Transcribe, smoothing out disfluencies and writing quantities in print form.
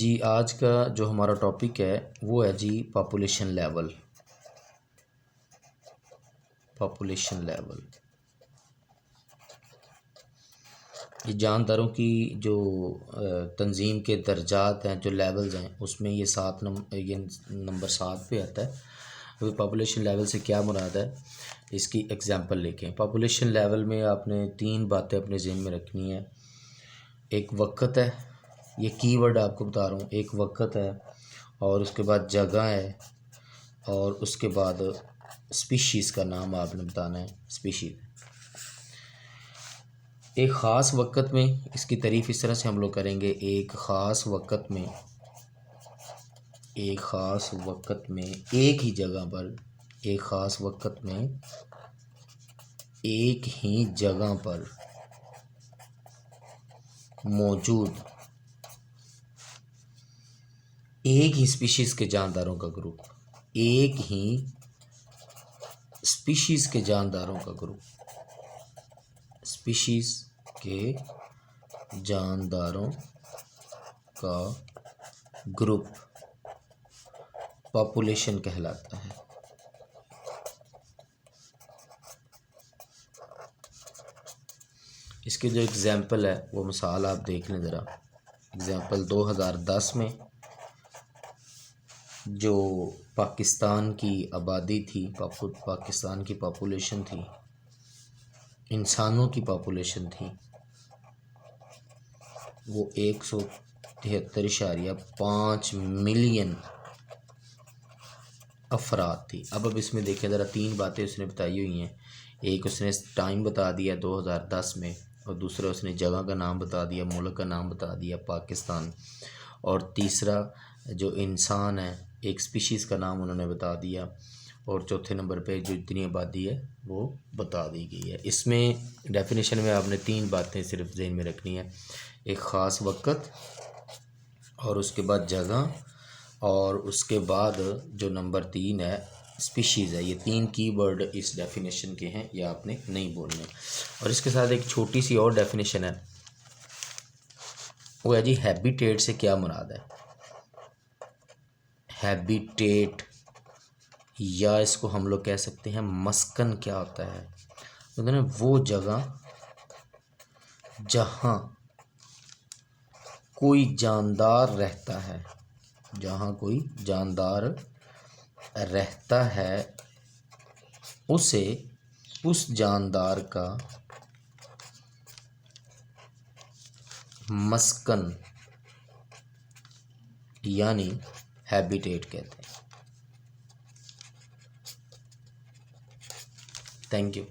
जी आज का जो हमारा टॉपिक है वो है जी पॉपुलेशन लेवल। ये जानदारों की जो तंजीम के दर्जात हैं, जो लेवल्स हैं, उसमें ये नंबर 7 पे आता है। अभी पॉपुलेशन लेवल से क्या मुराद है, इसकी एग्जांपल लेके। पॉपुलेशन लेवल में आपने 3 बातें अपने ज़हन में रखनी है। एक वक्त है, ये कीवर्ड आपको बता रहा हूँ। एक वक्त है, और उसके बाद जगह है, और उसके बाद स्पीशीज़ का नाम आपने बताना है। स्पीशीज़ एक ख़ास वक़्त में, इसकी तारीफ़ इस तरह से हम लोग करेंगे। एक ख़ास वक़्त में एक ही जगह पर, एक ख़ास वक़्त में एक ही जगह पर मौजूद एक ही स्पीशीज़ के जानदारों का ग्रुप, एक ही स्पीशीज़ के जानदारों का ग्रुप, स्पीशीज़ के जानदारों का ग्रुप पॉपुलेशन कहलाता है। इसकी जो एग्ज़ाम्पल है वो मिसाल आप देख लें ज़रा। एग्ज़ाम्पल 2010 में जो पाकिस्तान की आबादी थी, पाकिस्तान की पॉपुलेशन थी, इंसानों की पॉपुलेशन थी, वो 173.5 मिलियन अफराद थी। अब इसमें देखें ज़रा, 3 बातें उसने बताई हुई हैं। एक उसने टाइम बता दिया 2010 में, और दूसरा उसने जगह का नाम बता दिया, मुल्क का नाम बता दिया पाकिस्तान, और तीसरा जो इंसान है, एक स्पीशीज़ का नाम उन्होंने बता दिया, और चौथे नंबर पे जो इतनी आबादी है वो बता दी गई है। इसमें डेफिनेशन में आपने 3 बातें सिर्फ ज़हन में रखनी है। एक ख़ास वक़्त, और उसके बाद जगह, और उसके बाद जो नंबर 3 है स्पीशीज़ है। ये 3 कीवर्ड इस डेफिनेशन के हैं, ये आपने नहीं बोलने। और इसके साथ एक छोटी सी और डेफिनेशन है, वो है जी हैबिटेट से क्या मुराद है। हैबिटेट, या इसको हम लोग कह सकते हैं मस्कन, क्या होता है मतलब वो जगह जहाँ कोई जानदार रहता है, जहाँ कोई जानदार रहता है, उसे उस जानदार का मस्कन यानी हैबिटेट कहते हैं। Thank you.